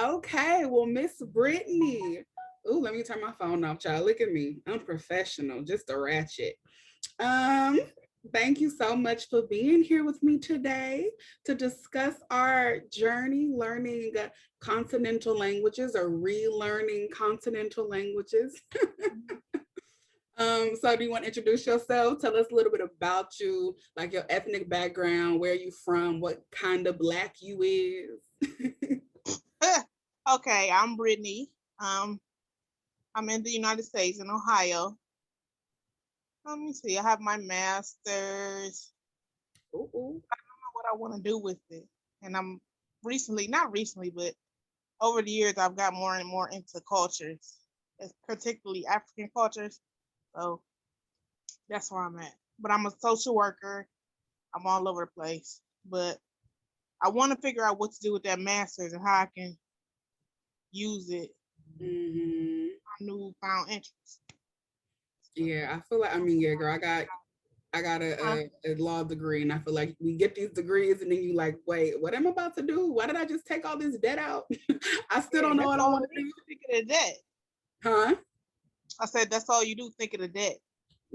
Okay, well, Miss Brittany. Ooh, let me turn my phone off, child. Look at me. I'm professional, just a ratchet. Um, Thank you so much for being here with me today to discuss our journey learning continental languages or relearning continental languages. So do you want to introduce yourself? Tell us a little bit about you, like your ethnic background, where you from, what kind of black you is. Okay, I'm Brittany. Um, I'm in the United States in Ohio. Let me see. I have my master's. Ooh, ooh. I don't know what I want to do with it, and I'm not recently, but over the years, I've got more and more into cultures, particularly African cultures. So that's where I'm at. But I'm a social worker. I'm all over the place, but I want to figure out what to do with that master's and how I can use it. Hmm. My newfound interest. So, Yeah, I feel like yeah, girl, I got huh? a law degree, and I feel like we get these degrees, and then you like, wait, what am I about to do? Why did I just take all this debt out? I still Yeah, don't know that's what I all want it to is. do, Thinking of that. huh? I said that's all you do. Thinking of that.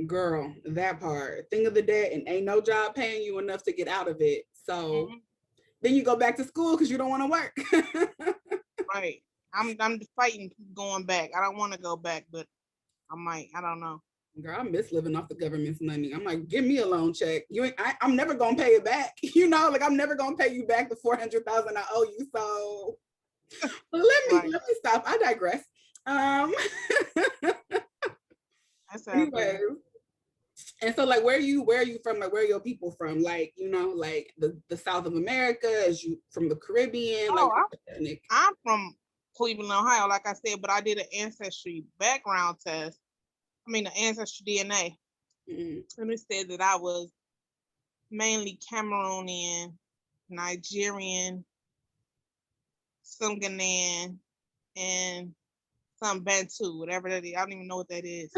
Girl, that part. Think of the debt, and ain't no job paying you enough to get out of it. So Hmm. then you go back to school because you don't want to work. Right. I'm fighting going back. I don't want to go back, but I might. I don't know. Girl, I miss living off the government's money. I'm like, give me a loan check. You ain't, I'm never gonna pay it back. Like I'm never gonna pay you back the 400,000 I owe you. So Right. let me stop. I digress. Um, That's all anyways, good. and so like, where are you from? Like, where are your people from? Like, like the South of America. Is you from the Caribbean? Like, Oh, I'm from Cleveland, Ohio, like I said, but I did an ancestry background test. I mean, the ancestry DNA, mm, and it said that I was mainly Cameroonian, Nigerian, some Ghanaian, and some Bantu, whatever that is. I don't even know what that is.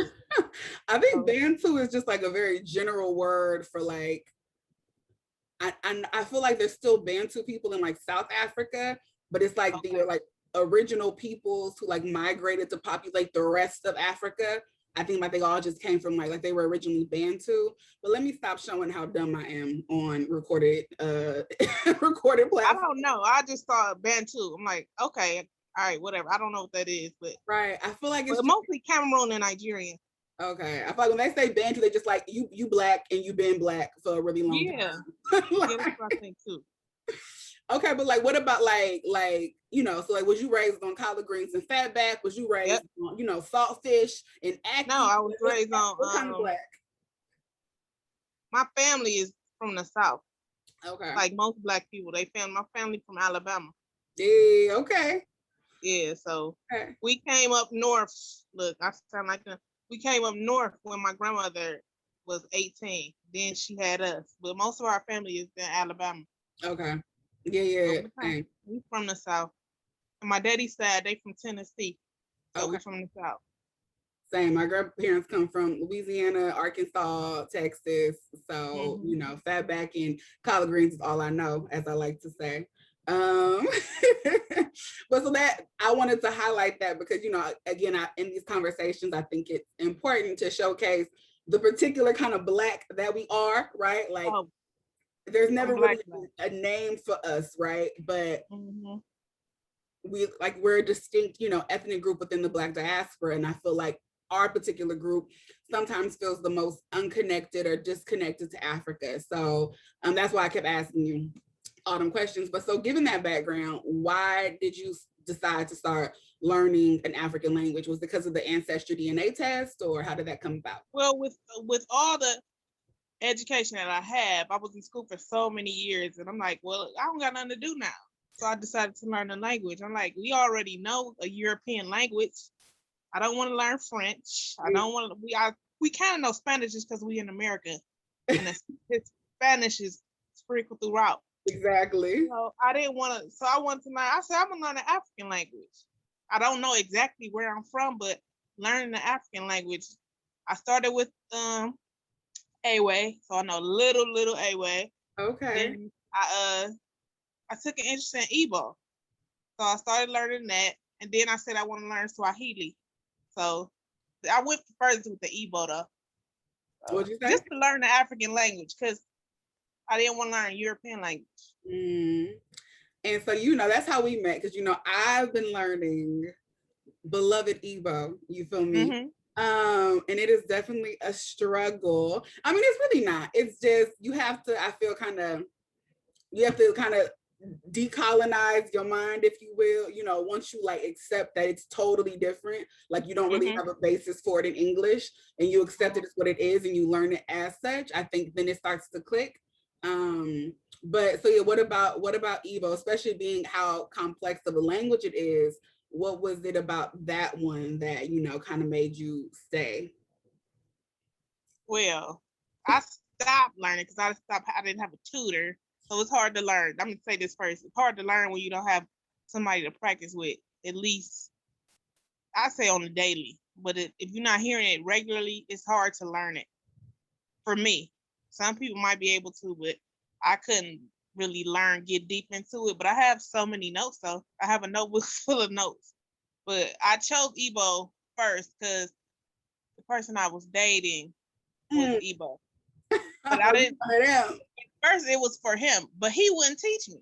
I think So, Bantu is just like a very general word for like I feel like there's still Bantu people in like South Africa, but it's like the okay. like original peoples who like migrated to populate the rest of Africa. I think like they all just came from like they were originally Bantu. But let me stop showing how dumb I am on recorded recorded I platform. don't know. I just saw Bantu. I'm like, okay, all right, whatever. I don't know what that is, Right. I feel like it's but just mostly Cameroon and Nigerian. okay. I feel like when they say Bantu, they just like you black and you've been black for a really long Yeah, time. yeah, that's Like, what I think too. okay, but like, what about so like, was you raised on collard greens and fatback? Was you Yep. raised on, saltfish and No, ackee? I was Like, raised on. what kind of black? My family is from the South. Okay. Like most black people, my family from Alabama. Yeah. Okay. Yeah, so Okay. we came up north. Look, I sound like we came up north when my grandmother was 18. Then she had us, but most of our family is in Alabama. Okay. Yeah. So Yeah. Dang. we from the South. And my daddy's side, they from Tennessee. So Okay. we from the South. Same. My grandparents come from Louisiana, Arkansas, Texas. So, Hmm. fatback and collard greens is all I know, as I like to say. Um, but so that I wanted to highlight that because, again, in these conversations, I think it's important to showcase the particular kind of black that we are, right? Like, Oh, there's I'm never black really black. a name for us, right? But Hmm. we're a distinct ethnic group within the black diaspora, and I feel like our particular group sometimes feels the most unconnected or disconnected to Africa. So that's why I kept asking you all them questions. But so given that background, why did you decide to start learning an African language? Was it because of the ancestry DNA test, or how did that come about? Well, with all the education that I have, I was in school for so many years, and I'm like, well, I don't got nothing to do now. So I decided to learn a language. I'm like, we already know a European language. I don't want to learn French. I don't want to. We kind of know Spanish just because we in America, and it's Spanish is sprinkled throughout. Exactly. So I didn't want to. So I wanted to learn. I said I'm gonna learn an African language. I don't know exactly where I'm from, but learning the African language. I started with Awe, so I know little Awe. Okay. Then I took an interest in Igbo. So I started learning that, and then I said I want to learn Swahili. So I went first with the Igbo though. So, What'd you say? just to learn the African language, because I didn't want to learn European language. And so, that's how we met, because, I've been learning beloved Igbo, you feel me? Mm-hmm. And it is definitely a struggle. I mean, it's really not. It's just, I feel you have to kind of decolonize your mind, if you will, once you like accept that it's totally different, like you don't really have a basis for it in English, and you accept it as what it is and you learn it as such, I think then it starts to click. But so yeah, what about Igbo, especially being how complex of a language it is? What was it about that one that kind of made you stay? Well, I stopped learning because I didn't have a tutor. So it's hard to learn. I'm gonna say this first. It's hard to learn when you don't have somebody to practice with, at least I say on the daily. But if you're not hearing it regularly, it's hard to learn it. For me, some people might be able to, but I couldn't really get deep into it. But I have so many notes though. I have a notebook full of notes. But I chose Igbo first because the person I was dating was Igbo. But I didn't. First, it was for him, but he wouldn't teach me.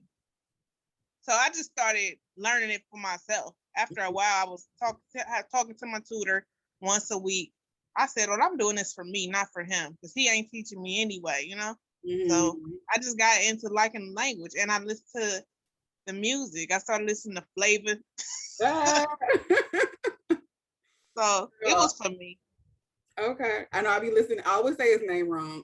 So I just started learning it for myself. After a while, I was talking to my tutor once a week. I said, well, I'm doing this for me, not for him, because he ain't teaching me anyway, So I just got into liking the language, and I listened to the music. I started listening to Flavor. So it was for me. Okay, I know I be listening. I always say his name wrong.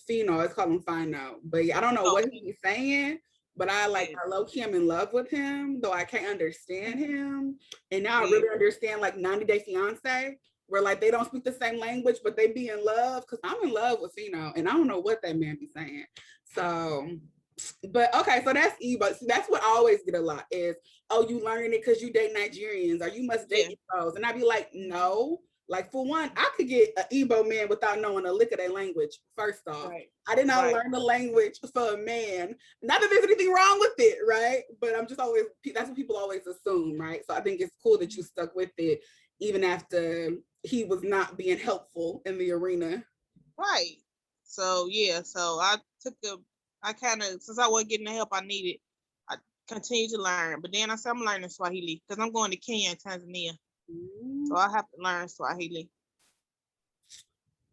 Fino, it's called him Fino, but I don't know what he's saying. But I low key am in love with him, though I can't understand him. And now I really understand 90 Day Fiance, where they don't speak the same language, but they be in love. Because I'm in love with Fino, and I don't know what that man be saying. So, but okay, so that's Igbo. See, that's what I always get a lot is, oh, you learning it because you date Nigerians, or you must date Igbos, and I be like, no. For one, I could get an Igbo man without knowing a lick of their language, first off. I did not learn the language for a man. Not that there's anything wrong with it, right? But I'm just always, that's what people always assume, right? So I think it's cool that you stuck with it, even after he was not being helpful in the arena. Right. So, yeah, so since I wasn't getting the help I needed, I continued to learn. But then I said, I'm learning Swahili because I'm going to Kenya and Tanzania. So I have to learn Swahili.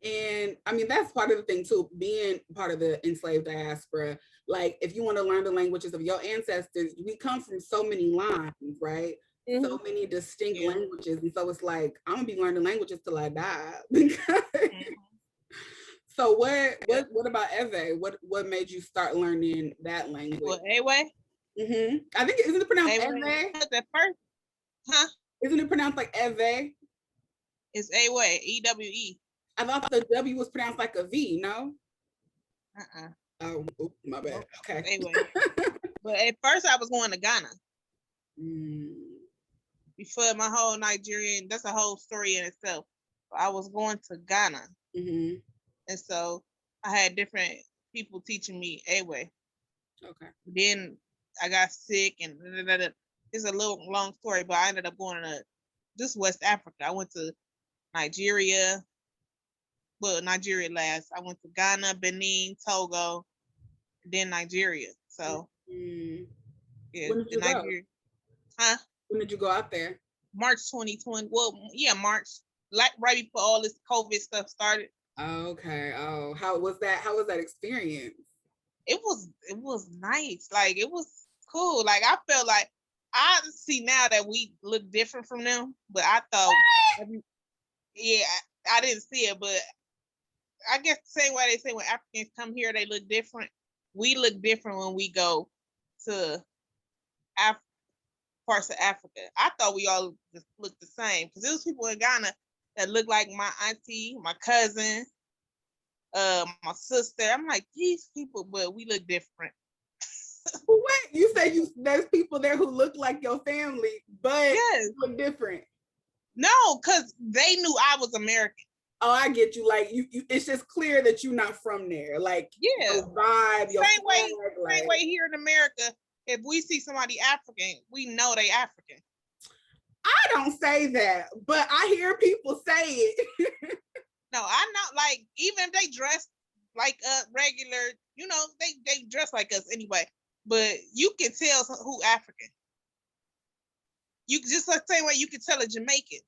And I mean, that's part of the thing too, being part of the enslaved diaspora. If you want to learn the languages of your ancestors, we come from so many lines, right? So many distinct languages. And so it's I'm gonna be learning languages till I die. So what about Ewe? What made you start learning that language? Well, Ewe? I think, isn't it pronounced Ewe? At first, huh? Isn't it pronounced like Ewe? It's Ewe, E-W-E. I thought the W was pronounced like a V, no? Oh, my bad. Nope. Okay. Anyway, but at first I was going to Ghana. Before my whole Nigerian, that's a whole story in itself. I was going to Ghana. And so I had different people teaching me Ewe. Okay. Then I got sick and it's a little long story, but I ended up going to just West Africa. I went to Nigeria. Well, Nigeria last. I went to Ghana, Benin, Togo, then Nigeria. So yeah, when did you go? Huh? When did you go out there? March 2020. Well, yeah, March. Right before all this COVID stuff started. Okay. Oh, how was that experience? It was nice. It was cool. I felt like I see now that we look different from them, but I thought, yeah, I didn't see it, but I guess the same way they say when Africans come here, they look different. We look different when we go to parts of Africa. I thought we all just looked the same because there was people in Ghana that looked like my auntie, my cousin, my sister. I'm like, these people, but we look different. What? You say there's people there who look like your family, but look different. No, because they knew I was American. Oh, I get you. You it's just clear that you're not from there. Your vibe, your same way here in America. If we see somebody African, we know they African. I don't say that, but I hear people say it. No, I know. Like even if they dress like a regular, you know, they dress like us anyway. But you can tell who African. You just the same way you can tell a Jamaican.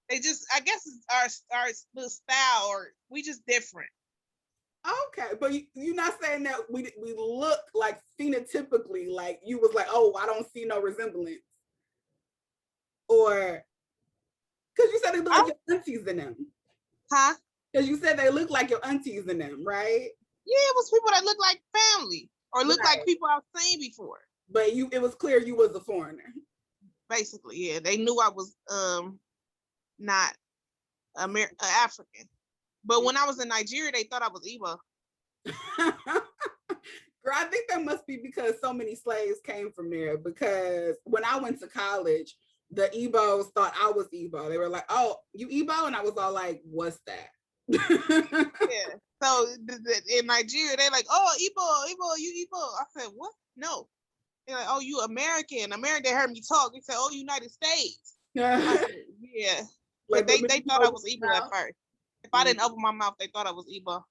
They just, I guess, it's our little style, or we just different. Okay, but you're not saying that we look like phenotypically, like you was like, oh, I don't see no resemblance, or because you said they look like your aunties in them. Huh? Because you said they look like your aunties in them, right? Yeah, it was people that look like family or look right. like people I've seen before. But it was clear you was a foreigner. Basically, yeah. They knew I was not African. But when I was in Nigeria, they thought I was Igbo. Girl, I think that must be because so many slaves came from there. Because when I went to college, the Igbos thought I was Igbo. They were like, "Oh, you Igbo?" And I was all like, "What's that?" Yeah. So in Nigeria, they're like, "Oh, Igbo, you Igbo." I said, "What? No." They're like, "Oh, you American." They heard me talk. They said, "Oh, United States." I said, yeah. Like, but they thought I was Igbo at first. If I didn't open my mouth, they thought I was Igbo.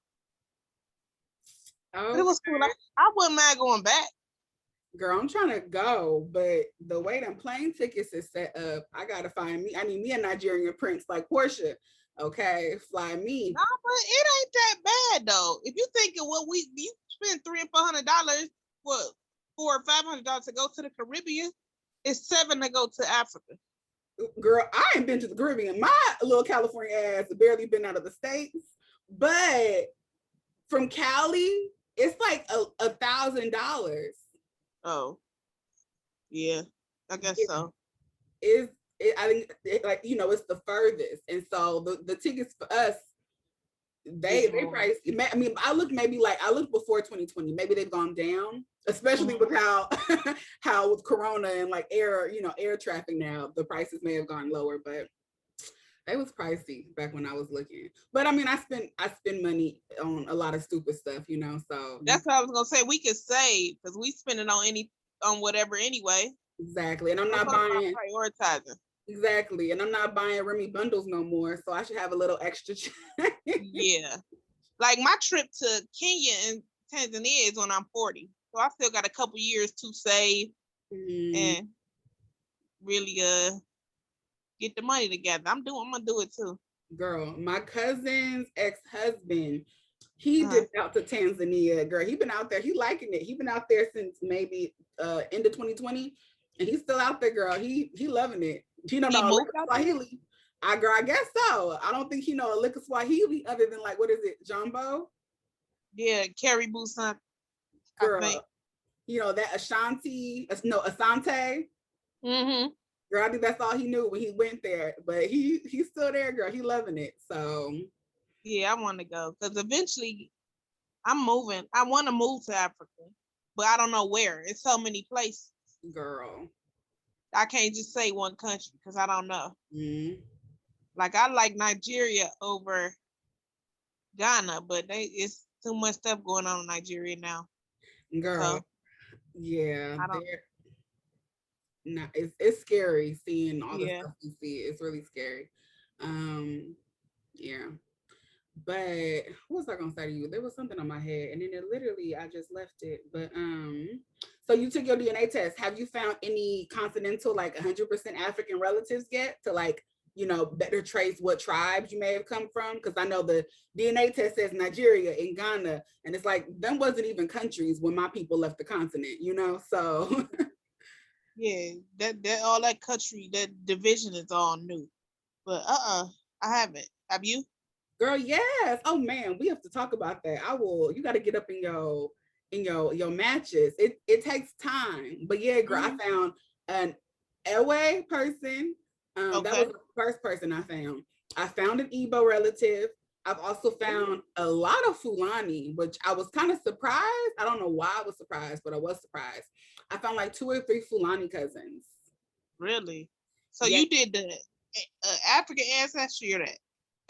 Okay. But it was cool. I wouldn't mind going back. Girl, I'm trying to go, but the way them plane tickets is set up, I gotta find me. I need me a Nigerian prince like Portia. Okay, fly me. No, but it ain't that bad though. If you think of what you spend $300 and $400, what $400 or $500 to go to the Caribbean, it's $700 to go to Africa. Girl, I ain't been to the Caribbean. My little California ass barely been out of the States, but from Cali, it's like $1,000. Oh, yeah, I guess so. I think like it's the furthest, and so the tickets for us, they price. I mean, I looked before 2020. Maybe they've gone down, especially with how with Corona and like air traffic now, the prices may have gone lower, but it was pricey back when I was looking. But I mean, I spend money on a lot of stupid stuff, so that's what I was gonna say. We could save because we spend it on whatever anyway. Exactly. And I'm not buying prioritizing. Exactly. And I'm not buying Remy bundles no more. So I should have a little extra. Yeah. Like my trip to Kenya and Tanzania is when I'm 40. So I still got a couple years to save and really get the money together. I'm gonna do it too. Girl, my cousin's ex-husband, he dipped out to Tanzania. Girl, he been out there. He liking it. He been out there since maybe end of 2020. And he's still out there, girl. He loving it. He don't know a lick of Swahili. I guess so. I don't think he know a lick of Swahili other than like, what is it, Jumbo? Yeah, Caribou son. Girl, that Asante. Mm-hmm. Girl, I think that's all he knew when he went there. But he's still there, girl. He loving it. So yeah, I want to go because eventually I'm moving. I want to move to Africa, but I don't know where. It's so many places. Girl, I can't just say one country because I don't know. Mm-hmm. Like I like Nigeria over Ghana, but it's too much stuff going on in Nigeria now. Girl, so, yeah, it's scary seeing all the stuff you see. It's really scary. Yeah. But what was I gonna say to you? There was something on my head, and then I just left it. But so you took your DNA test. Have you found any continental, like 100% African relatives yet to like, better trace what tribes you may have come from? Because I know the DNA test says Nigeria and Ghana, and it's like them wasn't even countries when my people left the continent, So yeah, that all that country, that division is all new. But I haven't. Have you? Girl, yes. Oh man, we have to talk about that. You got to get up in your matches. It takes time. But yeah, girl, I found an Ewe person. That was the first person I found. I found an Igbo relative. I've also found a lot of Fulani, which I was kind of surprised. I don't know why I was surprised, but I was surprised. I found like 2 or 3 Fulani cousins. Really? So you did the African ancestry or that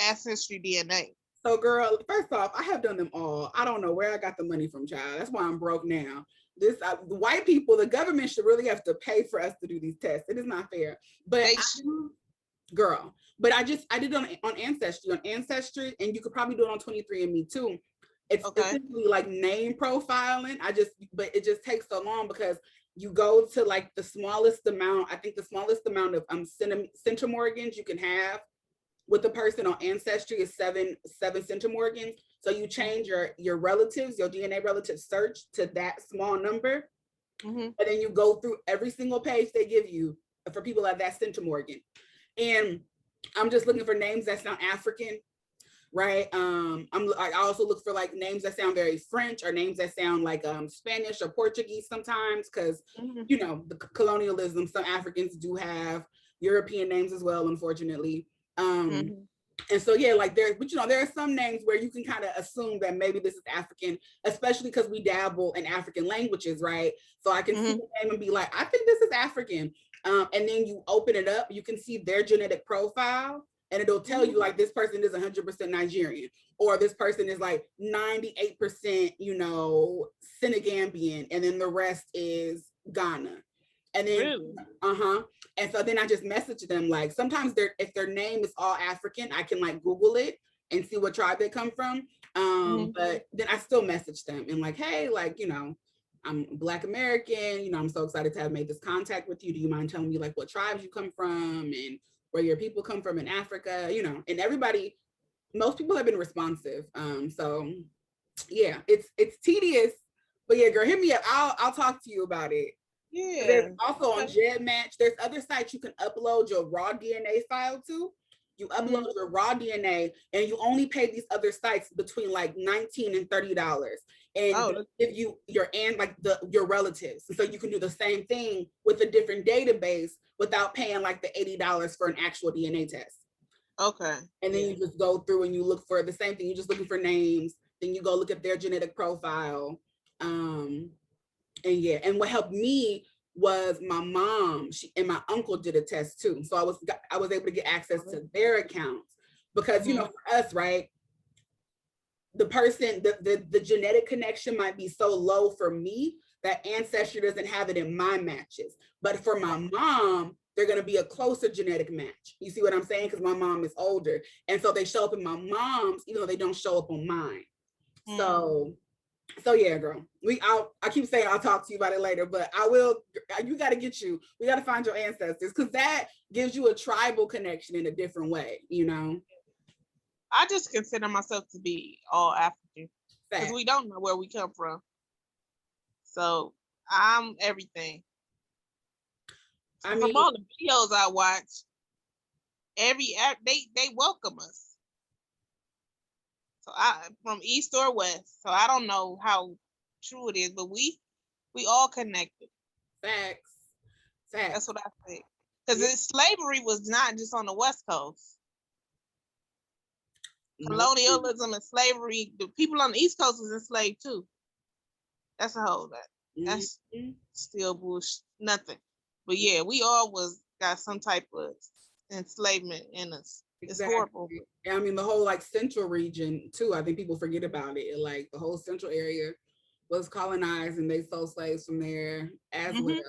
ancestry DNA? So girl, first off, I have done them all. I don't know where I got the money from, child. That's why I'm broke now. The white people, the government should really have to pay for us to do these tests. It is not fair. But They should. girl, but I did it on Ancestry, and you could probably do it on 23andMe too. It's Okay. essentially like name profiling. But it just takes so long because you go to like the smallest amount. I think the smallest amount of centimorgans you can have with the person on Ancestry is seven centimorgans. So you change your relatives, your DNA relative search to that small number, and then you go through every single page they give you for people at that centimorgan. And I'm just looking for names that sound African, right? I also look for like names that sound very French or names that sound like Spanish or Portuguese sometimes, because you know the colonialism. Some Africans do have European names as well, unfortunately. And so yeah, like but you know, there are some names where you can kind of assume that maybe this is African, especially because we dabble in African languages, right? So I can see the name and be like, I think this is African. And then you open it up, you can see their genetic profile, and it'll tell you like this person is 100% Nigerian, or this person is like 98%, you know, Senegambian, and then the rest is Ghana. And then really? And so then I just message them, like sometimes if their name is all African, I can like Google it and see what tribe they come from. But then I still message them and like, hey, like, you know, I'm Black American, you know, I'm so excited to have made this contact with you. Do you mind telling me like what tribes you come from and where your people come from in Africa, you know? And most people have been responsive. So yeah, it's tedious, but yeah, girl, hit me up. I'll talk to you about it. Yeah. There's also on GEDmatch, there's other sites you can upload your raw DNA file to. You upload your raw DNA and you only pay these other sites between like $19 and $30. And if your relatives. So you can do the same thing with a different database without paying like the $80 for an actual DNA test. Okay. And then you just go through and you look for the same thing. You're just looking for names. Then you go look at their genetic profile. And yeah, and what helped me was my mom and my uncle did a test too. So I was able to get access to their accounts because, you know, for us, right, the person, the genetic connection might be so low for me that Ancestry doesn't have it in my matches. But for my mom, they're going to be a closer genetic match. You see what I'm saying? Because my mom is older. And so they show up in my mom's, even though they don't show up on mine. So yeah, girl, I keep saying I'll talk to you about it later, but I will. We got to find your ancestors, because that gives you a tribal connection in a different way, you know. I just consider myself to be all African because we don't know where we come from. So I'm everything. From all the videos I watch, they welcome us. So from east or west. So I don't know how true it is, but we all connected. Facts. That's what I think. Because slavery was not just on the West Coast. Colonialism and slavery, the people on the East Coast was enslaved too. That's a whole lot. That's still bullshit. Nothing. But yeah, we all got some type of enslavement in us. It's horrible. I mean, the whole like central region too. I think people forget about it. Like the whole central area was colonized, and they sold slaves from there as well.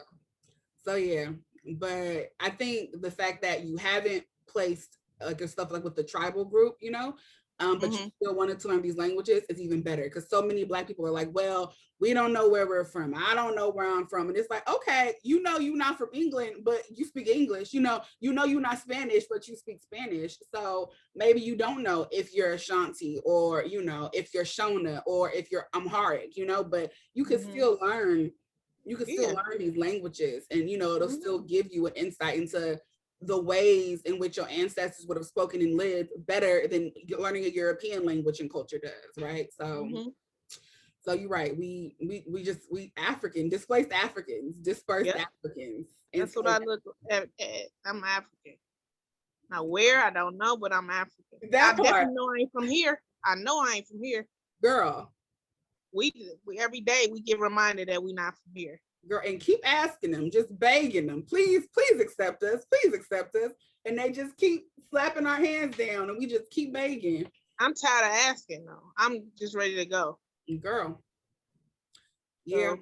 So yeah, but I think the fact that you haven't placed like your stuff like with the tribal group, you know, but you still wanted to learn these languages is even better, because so many Black people are like, well, we don't know where we're from. I don't know where I'm from. And it's like, okay, you know, you're not from England, but you speak English. You know, you're not Spanish, but you speak Spanish. So maybe you don't know if you're Ashanti, or, you know, if you're Shona, or if you're Amharic, you know, but you can still learn. You can still learn these languages, and, you know, it'll still give you an insight into the ways in which your ancestors would have spoken and lived better than learning a European language and culture does, right? So, so you're right. We African, displaced Africans, dispersed Africans. That's what I look at. I'm African. Now where, I don't know, but I'm African. I definitely know I ain't from here. I know I ain't from here. Girl. We every day we get reminded that we're not from here. Girl, and keep asking them, just begging them, please accept us, and they just keep slapping our hands down, and we just keep begging. I'm tired of asking though. I'm just ready to go. Girl. Yeah. So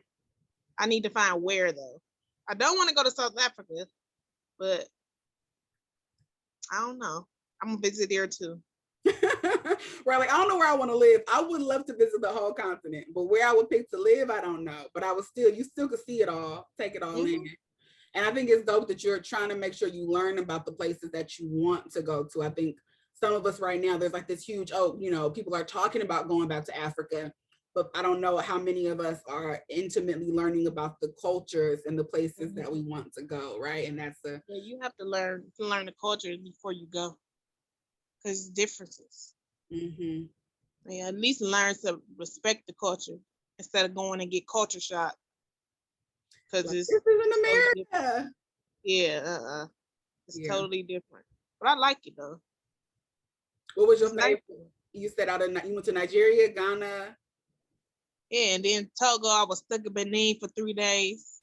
I need to find where though. I don't want to go to South Africa, but I don't know. I'm gonna visit there too. Right, like I don't know where I want to live. I would love to visit the whole continent, but where I would pick to live, I don't know. But I would still, you still could see it all, take it all in. And I think it's dope that you're trying to make sure you learn about the places that you want to go to. I think some of us right now, there's like this huge, people are talking about going back to Africa, but I don't know how many of us are intimately learning about the cultures and the places that we want to go, right? And that's you have to learn the culture before you go, because differences. Yeah, at least learn to respect the culture instead of going and get culture shock. Because this is in America. It's totally different. But I like it though. What was your favorite? Nice. You said you went to Nigeria, Ghana. Yeah, and then Togo. I was stuck in Benin for 3 days.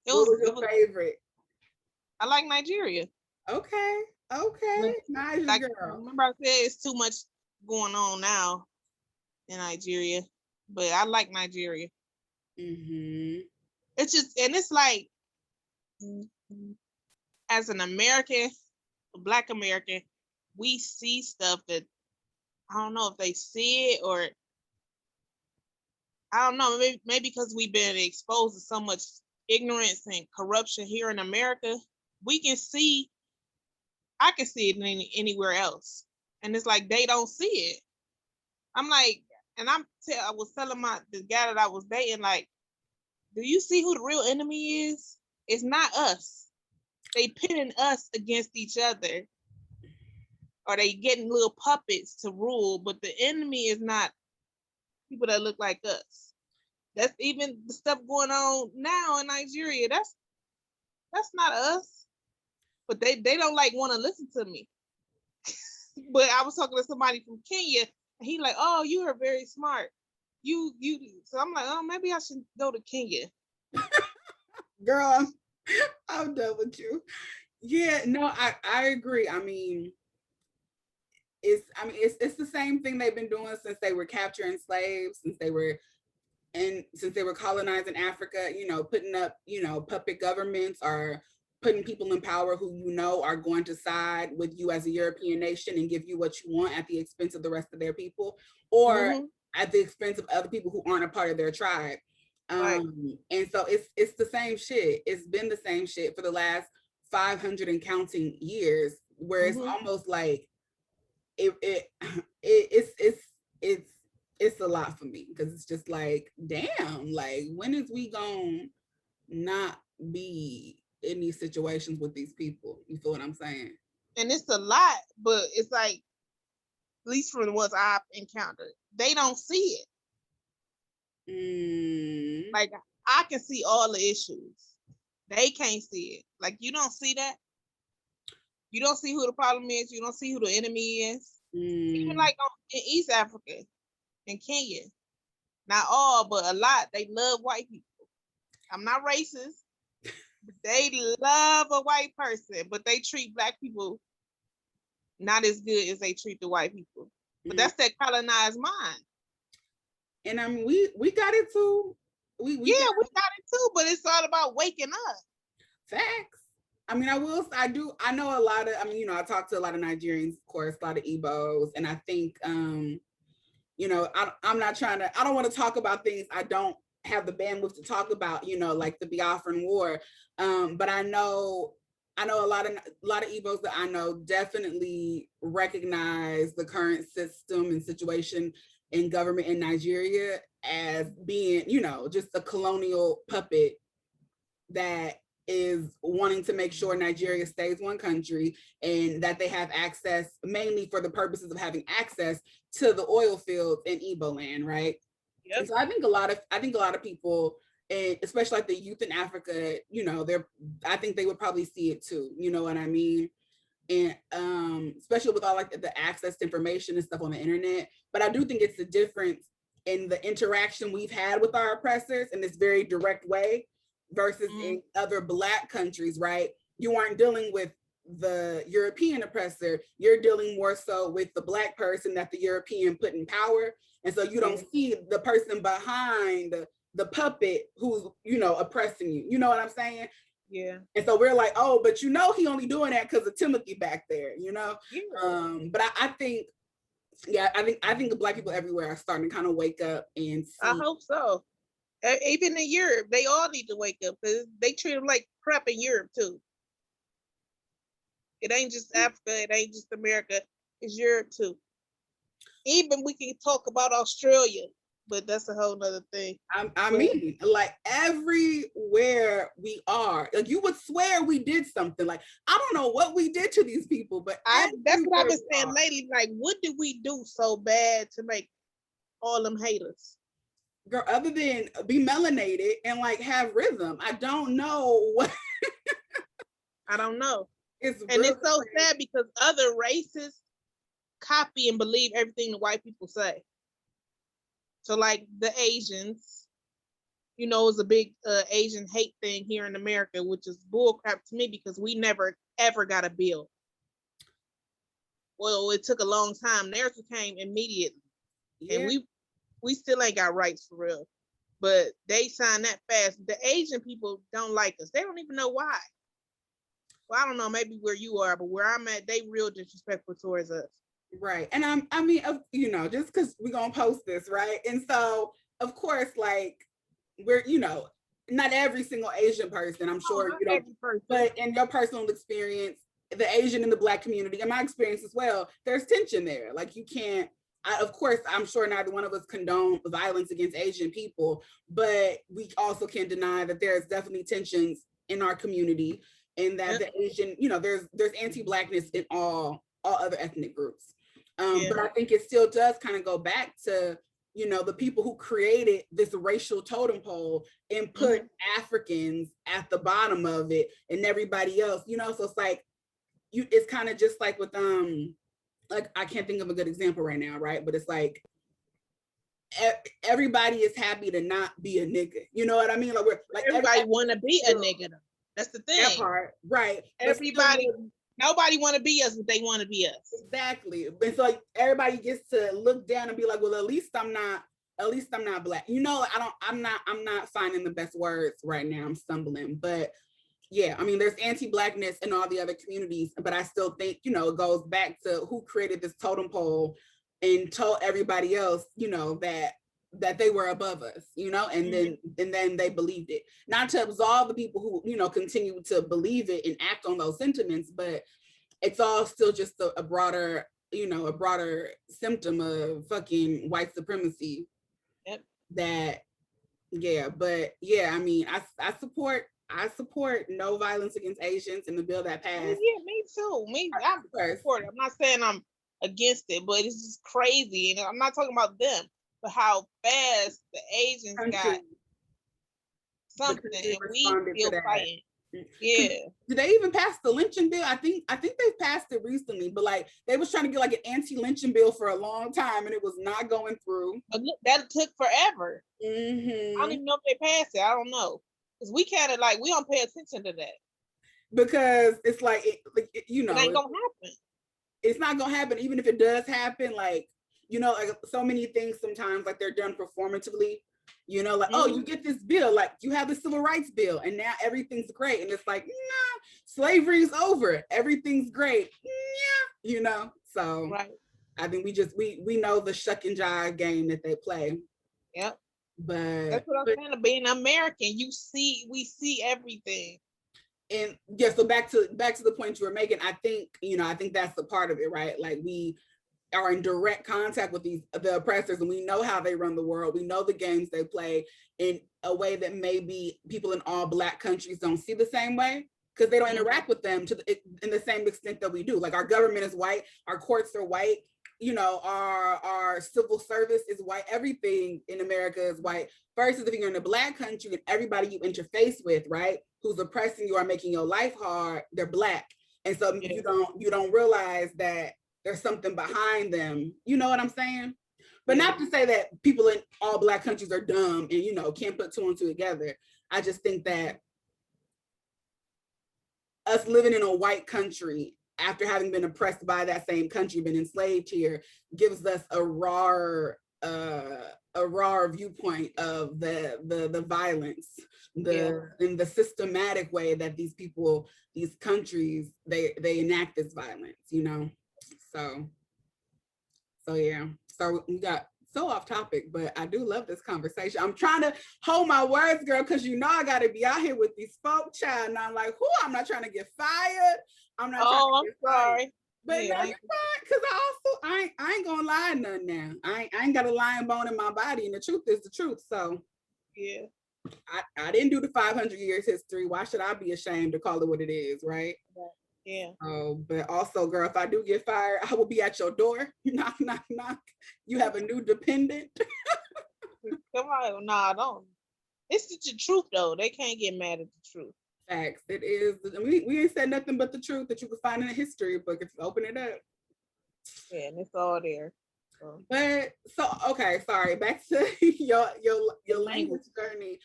What was your favorite? I like Nigeria. Okay. Nice, like, girl. Remember I said it's too much going on now in Nigeria, but I like Nigeria. It's just, and it's like, as an American, a Black American, we see stuff that I don't know if they see it, or I don't know, maybe because we've been exposed to so much ignorance and corruption here in America, I can see it anywhere else. And it's like, they don't see it. I'm like, and I was telling the guy that I was dating, like, do you see who the real enemy is? It's not us. They pitting us against each other, or they getting little puppets to rule, but the enemy is not people that look like us. That's even the stuff going on now in Nigeria. That's not us. But they don't like want to listen to me. But I was talking to somebody from Kenya, and he like, oh, you are very smart. You so I'm like, oh, maybe I should go to Kenya. Girl, I'm done with you. Yeah, no, I agree. I mean, it's the same thing they've been doing since they were capturing slaves, since they were colonizing Africa, putting up, puppet governments, or putting people in power who are going to side with you as a European nation and give you what you want at the expense of the rest of their people, or at the expense of other people who aren't a part of their tribe. Right. And so it's the same shit. It's been the same shit for the last 500 and counting years, where it's almost like it's a lot for me, because it's just like, damn, like, when is we gonna not be in these situations with these people? You feel what I'm saying? And it's a lot, but it's like, at least from the ones I've encountered, they don't see it. Like, I can see all the issues. They can't see it. Like, you don't see that. You don't see who the problem is. You don't see who the enemy is. Even like in East Africa, in Kenya, not all, but a lot, they love white people. I'm not racist, but they love a white person, but they treat Black people not as good as they treat the white people. But that's that colonized mind. And I mean, we got it too. We got it too, but it's all about waking up. Facts. I mean, I know a lot of, I talk to a lot of Nigerians, of course, a lot of Igbos, and I think, I'm not trying to, I don't want to talk about things I don't have the bandwidth to talk about, like the Biafran War. But I know a lot of Igbos that I know definitely recognize the current system and situation in government in Nigeria as being, just a colonial puppet that is wanting to make sure Nigeria stays one country, and that they have access, mainly for the purposes of having access to the oil fields in Igbo land, right? Yep. And so I think a lot of people, and especially like the youth in Africa, I think they would probably see it too. You know what I mean? And especially with all like the access to information and stuff on the internet. But I do think it's the difference in the interaction we've had with our oppressors in this very direct way versus in other Black countries, right? You aren't dealing with the European oppressor, you're dealing more so with the Black person that the European put in power. And so you don't see the person behind the puppet who's, you know, oppressing you. You know what I'm saying? Yeah. And so we're like, oh, but you know, he only doing that because of Timothy back there, you know? Yeah. But I think, yeah, I think the Black people everywhere are starting to kind of wake up and see. I hope so. Even in Europe, they all need to wake up because they treat them like crap in Europe too. It ain't just Africa, it ain't just America, it's Europe too. Even we can talk about Australia, but that's a whole nother thing. I mean, like everywhere we are, like you would swear we did something. Like, I don't know what we did to these people, but that's what I've been saying lately. Like, what did we do so bad to make all them haters? Girl, other than be melanated and like have rhythm, I don't know what. I don't know. It's so sad because other races copy and believe everything the white people say. So like the Asians, you know, is a big Asian hate thing here in America, which is bullcrap to me because we never ever got a bill. Well, it took a long time. Theirs came immediately, and we still ain't got rights for real. But they signed that fast. The Asian people don't like us. They don't even know why. Well, I don't know, maybe where you are, but where I'm at, they real disrespectful towards us. Right. And I mean, you know, just because we're going to post this, right? And so, of course, like, we're, you know, not every single Asian person, I'm sure, you know, but in your personal experience, the Asian and the Black community, in my experience as well, there's tension there. Like, you can't, of course, I'm sure neither one of us condone violence against Asian people, but we also can't deny that there's definitely tensions in our community, and that the Asian, you know, there's anti-Blackness in all other ethnic groups. But I think it still does kind of go back to, you know, the people who created this racial totem pole and put Africans at the bottom of it and everybody else, you know, so it's like, it's kind of just like with, like, I can't think of a good example right now, right? But it's like, everybody is happy to not be a nigga. You know what I mean? Like, we're like, everybody want to be a nigga. That's the thing. That part, right? Everybody, nobody want to be us, but they want to be us. Exactly. And so like, everybody gets to look down and be like, well, at least I'm not Black. You know, I'm not finding the best words right now. I'm stumbling, but yeah, I mean, there's anti-Blackness in all the other communities, but I still think, you know, it goes back to who created this totem pole and told everybody else, you know, that they were above us, you know, and then they believed it. Not to absolve the people who, you know, continue to believe it and act on those sentiments, but it's all still just a broader, you know, a broader symptom of fucking white supremacy. That, yeah, but yeah, I mean, I support no violence against Asians in the bill that passed. Yeah, me too. I support it. I'm not saying I'm against it, but it's just crazy. And I'm not talking about them, but how fast the Asians got something and we still fighting. Yeah. Did they even pass the lynching bill? I think they've passed it recently, but like they was trying to get like an anti-lynching bill for a long time and it was not going through. That took forever. I don't even know if they passed it. I don't know. Because we kind of like, we don't pay attention to that. Because it's like, you know. It ain't gonna happen. It's not gonna happen. Even if it does happen, like, you know, like so many things sometimes like they're done performatively. You know, like, oh, you get this bill, like you have the civil rights bill and now everything's great. And it's like, nah, slavery's over. Everything's great. Yeah, you know, so right. I think we know the shuck and jive game that they play. Yep. But that's what I'm saying. Being American, we see everything. And yeah, so back to the point you were making, I think that's the part of it, right? Like we are in direct contact with the oppressors and we know how they run the world. We know the games they play in a way that maybe people in all Black countries don't see the same way because they don't interact with them in the same extent that we do. Like our government is white, our courts are white, you know, our civil service is white, everything in America is white, versus if you're in a Black country and everybody you interface with, right, who's oppressing you or making your life hard, they're Black. And so you don't realize that there's something behind them. You know what I'm saying? But not to say that people in all Black countries are dumb and, you know, can't put two and two together. I just think that us living in a white country after having been oppressed by that same country, been enslaved here, gives us a raw viewpoint of the violence, in the systematic way that these people, these countries, they enact this violence, you know. So yeah. So we got so off topic, but I do love this conversation. I'm trying to hold my words, girl, because you know I got to be out here with these folk, child. And I'm like, whoo, I'm not trying to get fired. I'm not trying to get sorry. fired. But no, you're fine. Because I ain't gonna lie none now. I ain't got a lying bone in my body, and the truth is the truth. So yeah, I didn't do the 500 years history. Why should I be ashamed to call it what it is, right? yeah. Oh, but also, girl, if I do get fired, I will be at your door. Knock, knock, knock. You have a new dependent. Come on, nah, don't. It's the truth though. They can't get mad at the truth. Facts. It is. We ain't said nothing but the truth that you can find in a history book if you open it up. Yeah, and it's all there. But so okay, sorry. Back to your language journey.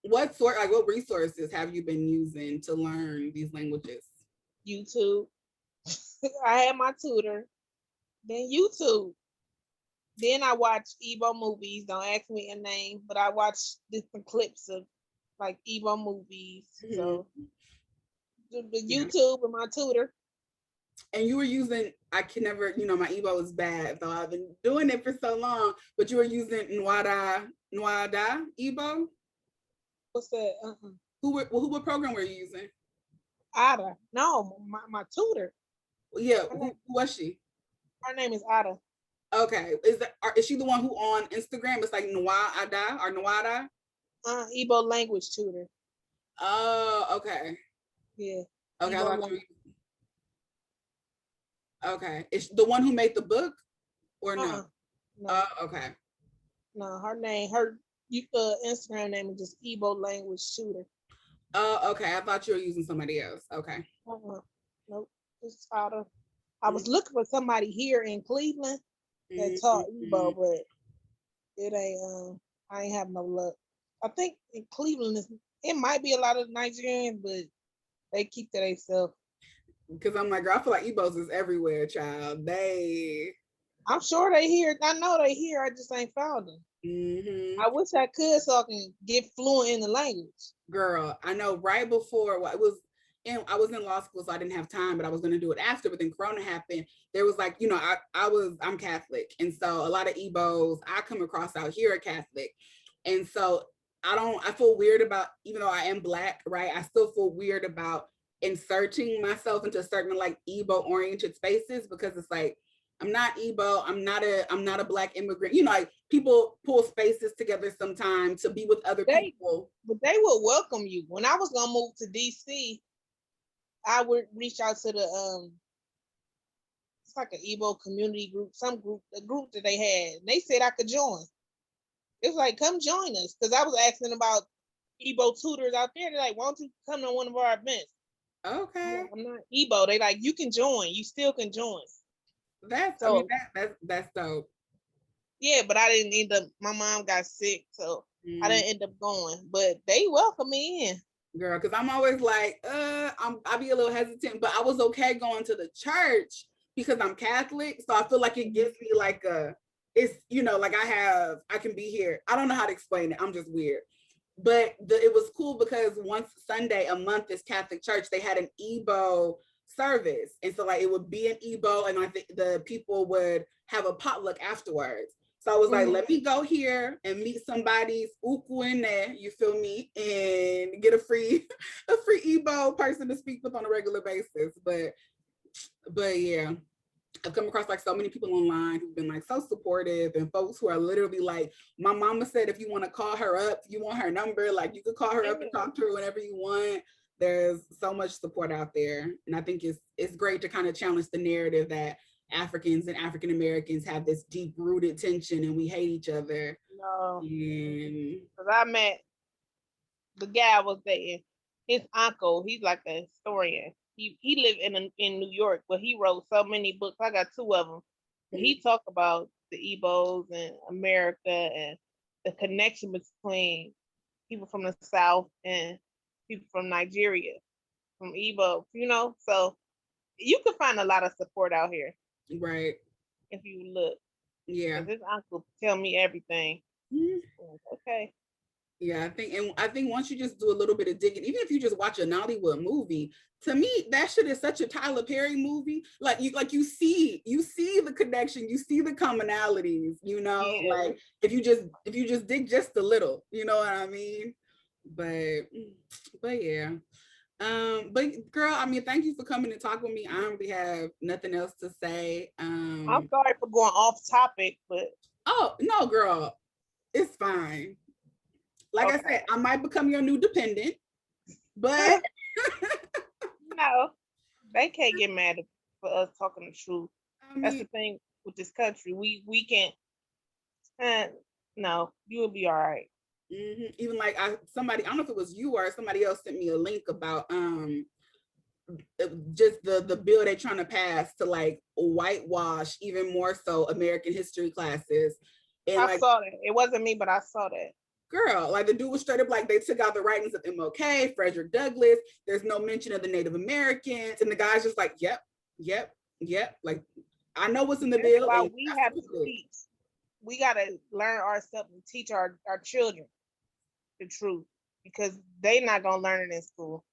What resources have you been using to learn these languages? YouTube. I had my tutor. Then YouTube. Then I watch Igbo movies. Don't ask me a name, but I watch different clips of like Igbo movies. Mm-hmm. So the YouTube and my tutor. And you were using, I can never, you know, my Igbo is bad, so I've been doing it for so long, but you were using Nwada Igbo? What's that? What program were you using? Ada. No, my tutor. Yeah, who was she? Her name is Ada. Okay, is she the one who on Instagram? It's like Nwada or Nwada? Igbo language tutor. Oh, okay. Yeah. Okay, okay. Is the one who made the book or no? No. Okay. No, her Instagram name is just Igbo language tutor. Oh, okay. I thought you were using somebody else. Okay. Nope. It's Ada. I was looking for somebody here in Cleveland that taught Igbo, but it ain't. I ain't have no luck. I think in Cleveland, it might be a lot of Nigerians, but they keep to themselves. Because I'm like, girl, I feel like Igbos is everywhere, child. I'm sure they here. I know they here. I just ain't found them. Mm-hmm. I wish I could so I can get fluent in the language. Girl, I know right before I was in law school, so I didn't have time, but I was going to do it after. But then Corona happened. There was like, you know, I'm Catholic. And so a lot of Igbos I come across out here are Catholic. And so I feel weird about, even though I am Black, right? I still feel weird about inserting myself into certain like Igbo oriented spaces, because it's like, I'm not Igbo, I'm not a Black immigrant. You know, like people pull spaces together sometimes to be with other people. But they will welcome you. When I was gonna move to DC, I would reach out to the it's like an Igbo community group, a group that they had. And they said I could join. It was like, come join us. Because I was asking about Igbo tutors out there. They're like, why don't you come to one of our events? Okay. I'm not Igbo. They like, you can join. You still can join. That's dope. Yeah, but I didn't end up, my mom got sick, so I didn't end up going. But they welcome me in. Girl, because I'm always like, I'll be a little hesitant, but I was okay going to the church because I'm Catholic. So I feel like it gives me like it's, you know, like I can be here. I don't know how to explain it. I'm just weird. But it was cool because once Sunday a month is Catholic church, they had an Igbo service. And so like it would be an Igbo, and I think the people would have a potluck afterwards. So I was like, let me go here and meet somebody's uku in there, you feel me, and get a free Igbo person to speak with on a regular basis. But yeah, I've come across like so many people online who've been like so supportive, and folks who are literally like, my mama said, if you want to call her up, you want her number, like you could call her up and talk to her whenever you want. There's so much support out there. And I think it's great to kind of challenge the narrative that Africans and African Americans have this deep rooted tension and we hate each other. No. Because I met the guy I was dating, his uncle, he's like a historian. He lived in New York, but he wrote so many books. I got 2 of them. But he talked about the Igbos and America and the connection between people from the South and people from Nigeria, from Igbo, so you can find a lot of support out here. Right. If you look. Yeah. This uncle tell me everything. Okay. Yeah, I think once you just do a little bit of digging, even if you just watch a Nollywood movie, to me that shit is such a Tyler Perry movie. Like you see the connection, you see the commonalities, Yeah. like if you just dig just a little, you know what I mean? But yeah. But girl, I mean, thank you for coming to talk with me. I don't really have nothing else to say. I'm sorry for going off topic, but oh no, girl, it's fine. Like I said, I might become your new dependent, but no, they can't get mad for us talking the truth. I mean, that's the thing with this country. We can't. No, you will be all right. even like I don't know if it was you or somebody else sent me a link about just the bill they're trying to pass to like whitewash even more so American history classes. And I saw that. It wasn't me, but I saw that. Girl, like the dude was straight up like they took out the writings of MLK, Frederick Douglass. There's no mention of the Native Americans, and the guy's just like, yep. Like I know what's in the bill. Why we have to teach. We gotta learn ourselves and teach our children the truth because they're not gonna learn it in school.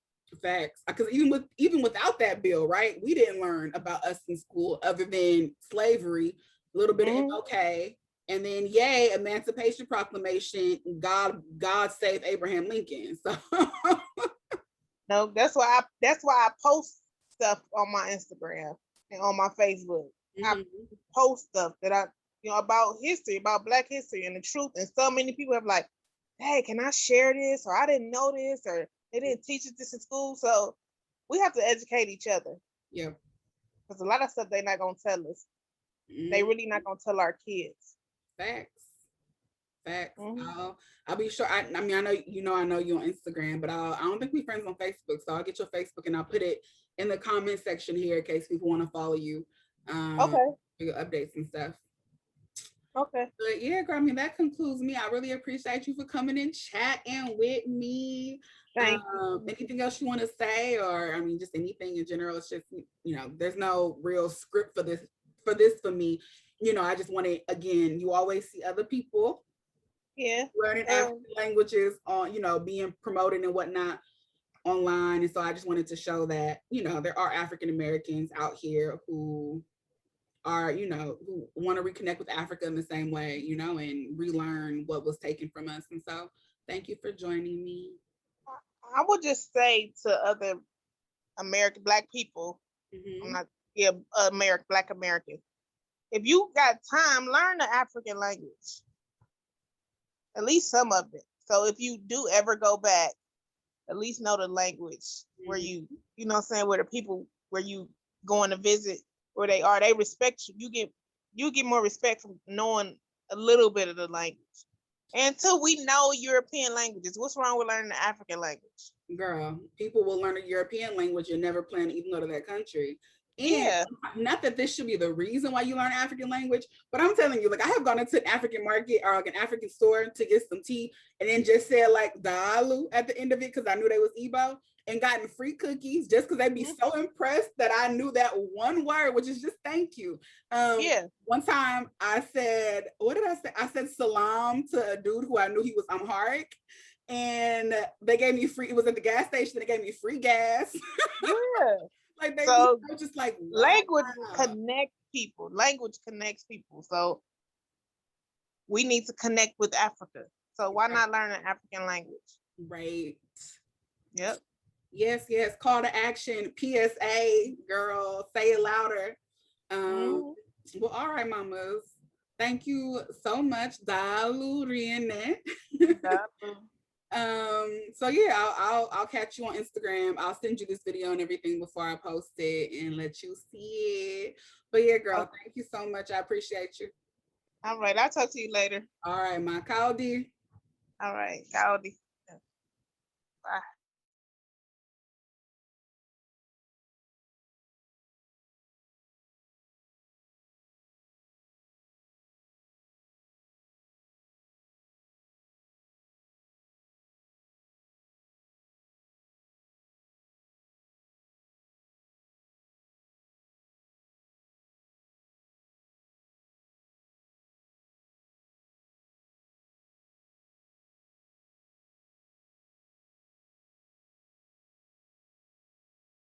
Facts. Because even without that bill, right? We didn't learn about us in school other than slavery, a little bit of MLK, and then yay, Emancipation Proclamation, God save Abraham Lincoln. So no, that's why I post stuff on my Instagram and on my Facebook. I post stuff that I about history, about Black history and the truth. And so many people have like, hey, can I share this? Or I didn't know this, or they didn't teach us this in school. So we have to educate each other. Yeah. Because a lot of stuff they're not gonna tell us. They really not gonna tell our kids. Facts. I'll be sure. I mean, I know you on Instagram, but I don't think we're friends on Facebook. So I'll get your Facebook and I'll put it in the comment section here in case people want to follow you. Okay. For your updates and stuff. Okay. But yeah, girl, I mean, that concludes me. I really appreciate you for coming and chatting with me. Thank you. Anything else you want to say, or I mean, just anything in general? It's just, there's no real script for this for me. I just want to, again, you always see other people learning African languages on, being promoted and whatnot online. And so I just wanted to show that, there are African Americans out here who are, who want to reconnect with Africa in the same way, and relearn what was taken from us. And so thank you for joining me. I would just say to other American Black people, Black Americans, if you got time, learn the African language. At least some of it. So if you do ever go back, at least know the language where you know what I'm saying, where the people where you going to visit, where they are, they respect you. You get more respect from knowing a little bit of the language. And until we know European languages, what's wrong with learning the African language? Girl, people will learn a European language and never plan to even go to that country. And not that this should be the reason why you learn African language, but I'm telling you, like I have gone into an African market or like an African store to get some tea and then just said like Dalu at the end of it because I knew they was Igbo and gotten free cookies just because they'd be so impressed that I knew that one word, which is just thank you. One time I said, what did I say? I said salam to a dude who I knew he was Amharic. And they gave me free, it was at the gas station, they gave me free gas. Like they were just like, wow. Language connects people. Language connects people. So we need to connect with Africa. So why not learn an African language? Right. Yep. Yes. Call to action. PSA, girl. Say it louder. Well, all right, mamas. Thank you so much, Dalu Riene. So yeah, I'll catch you on Instagram. I'll send you this video and everything before I post it and let you see it. But yeah, girl, thank you so much. I appreciate you. All right, I'll talk to you later. All right, my Kaudi. All right, Kaudi. Bye.